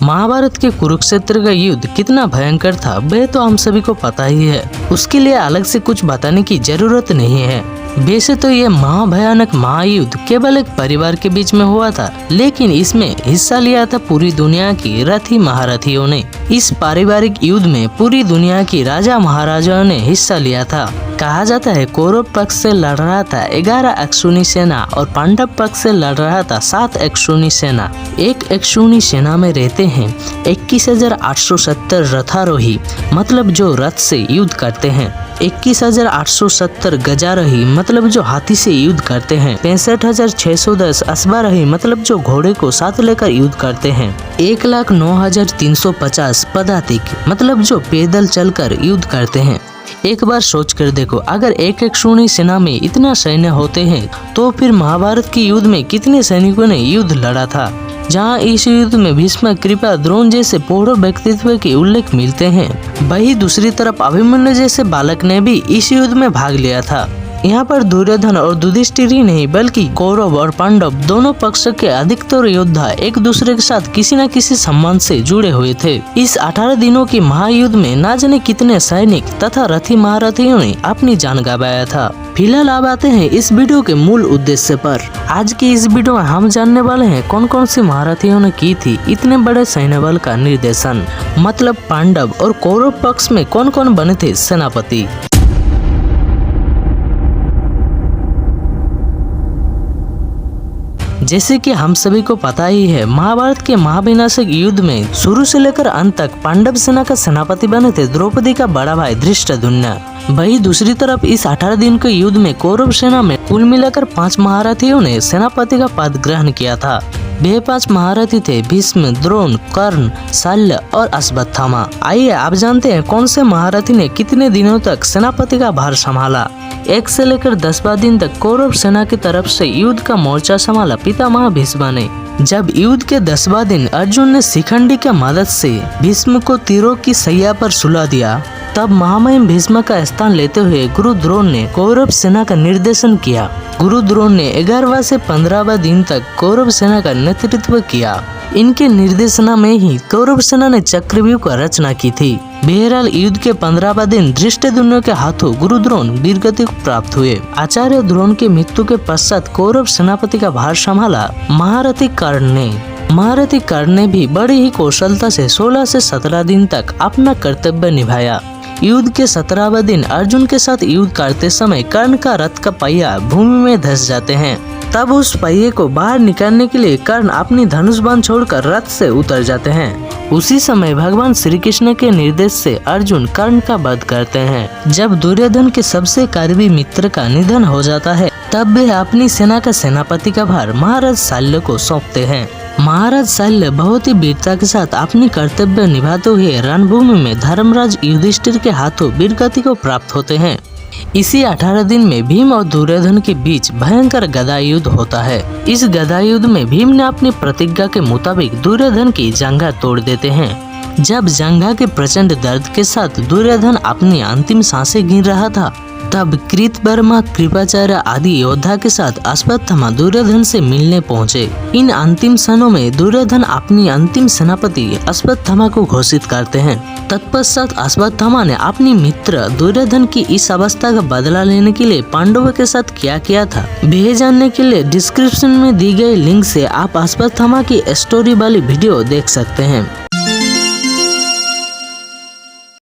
महाभारत के कुरुक्षेत्र का युद्ध कितना भयंकर था वह तो हम सभी को पता ही है। उसके लिए अलग से कुछ बताने की जरूरत नहीं है। वैसे तो यह महाभयानक महायुद्ध केवल एक परिवार के बीच में हुआ था, लेकिन इसमें हिस्सा लिया था पूरी दुनिया की रथी महारथियों ने। इस पारिवारिक युद्ध में पूरी दुनिया की राजा महाराजाओं ने हिस्सा लिया था। कहा जाता है कौरव पक्ष से लड़ रहा था 11 अक्षौहिणी सेना और पांडव पक्ष से लड़ रहा था 7 अक्षौहिणी सेना। एक अक्षौहिणी सेना में रहते हैं 21,870 रथारोही, मतलब जो रथ से युद्ध करते हैं। 21,870 गजारोही, मतलब जो हाथी से युद्ध करते हैं। 65,610 अश्वारोही, मतलब जो घोड़े को साथ लेकर युद्ध करते हैं। 1,09,350 पदातिक, मतलब जो पैदल चलकर युद्ध करते हैं। एक बार सोच कर देखो, अगर एक अक्षौहिणी सेना में इतना सैन्य होते हैं तो फिर महाभारत के युद्ध में कितने सैनिकों ने युद्ध लड़ा था। जहां इस युद्ध में भीष्म, कृपा, द्रोण जैसे पौरव व्यक्तित्व के उल्लेख मिलते हैं, वही दूसरी तरफ अभिमन्यु जैसे बालक ने भी इस युद्ध में भाग लिया था। यहाँ पर दुर्योधन और युधिष्ठिर ही नहीं बल्कि कौरव और पांडव दोनों पक्ष के अधिकतर योद्धा एक दूसरे के साथ किसी न किसी संबंध से जुड़े हुए थे। इस 18 दिनों के महायुद्ध में न जाने कितने सैनिक तथा रथी महारथियों ने अपनी जान गंवाया था। फिलहाल अब आते हैं इस वीडियो के मूल उद्देश्य पर। आज की इस वीडियो में हम जानने वाले हैं कौन कौन सी महारथियों ने की थी इतने बड़े सैन्य बल का निर्देशन, मतलब पांडव और कौरव पक्ष में कौन कौन बने थे सेनापति। जैसे कि हम सभी को पता ही है, महाभारत के महाविनाशक युद्ध में शुरू से लेकर अंत तक पांडव सेना का सेनापति बने थे द्रौपदी का बड़ा भाई धृष्टद्युम्न। वही दूसरी तरफ इस 18 दिन के युद्ध में कौरव सेना में कुल मिलाकर 5 महारथियों ने सेनापति का पद ग्रहण किया था। वे 5 महारथी थे भीष्म, द्रोण, कर्ण, शल्य और अश्वत्थामा। आइए आप जानते हैं कौन से महारथी ने कितने दिनों तक सेनापति का भार संभाला। 1 से लेकर 10वां दिन तक कौरव सेना की तरफ से युद्ध का मोर्चा संभाला पितामह भीष्म ने। जब युद्ध के 10वां दिन अर्जुन ने शिखंडी की मदद से भीष्म को तीरों की सैया पर सुला दिया, तब महामहिम भीष्म का स्थान लेते हुए गुरु द्रोण ने कौरव सेना का निर्देशन किया। गुरु द्रोण ने 11वां से 15वां दिन तक कौरव सेना का नेतृत्व किया। इनके निर्देशना में ही कौरव सेना ने चक्रव्यूह की रचना की थी। बहरहाल युद्ध के 15वां दिन धृष्टद्युम्न के हाथों गुरु द्रोण वीरगति को प्राप्त हुए। आचार्य द्रोण की मृत्यु के पश्चात कौरव सेनापति का भार संभाला महारथी कर्ण ने। महारथी कर्ण ने भी बड़ी ही कौशलता से 16 से 17 दिन तक अपना कर्तव्य निभाया। युद्ध के 17वां दिन अर्जुन के साथ युद्ध करते समय कर्ण का रथ का पहिया भूमि में धंस जाते हैं। तब उस पहिए को बाहर निकालने के लिए कर्ण अपनी धनुष बाण छोड़कर रथ से उतर जाते हैं। उसी समय भगवान श्री कृष्ण के निर्देश से अर्जुन कर्ण का वध करते हैं। जब दुर्योधन के सबसे करीबी मित्र का निधन हो जाता है, तब वे अपनी सेना का सेनापति का भार महाराज शल्य को सौंपते हैं। महाराज शल्य बहुत ही वीरता के साथ अपनी कर्तव्य निभाते हुए रणभूमि में धर्मराज युधिष्ठिर के हाथों वीरगति को प्राप्त होते हैं। इसी 18 दिन में भीम और दुर्योधन के बीच भयंकर गदा युद्ध होता है। इस गदा युद्ध में भीम ने अपनी प्रतिज्ञा के मुताबिक दुर्योधन की जंघा तोड़ देते हैं। जब जंघा के प्रचंड दर्द के साथ दुर्योधन अपनी अंतिम सांसें गिन रहा था, तब कृतवर्मा, कृपाचार्य आदि योद्धा के साथ अश्वत्थामा दुर्योधन से मिलने पहुंचे। इन अंतिम क्षणों में दुर्योधन अपनी अंतिम सेनापति अश्वत्थामा को घोषित करते हैं। तत्पश्चात अश्वत्थामा ने अपनी मित्र दुर्योधन की इस अवस्था का बदला लेने के लिए पांडवों के साथ क्या किया था, वह जानने के लिए डिस्क्रिप्शन में दी गई लिंक से आप अश्वत्थामा की स्टोरी वाली वीडियो देख सकते हैं।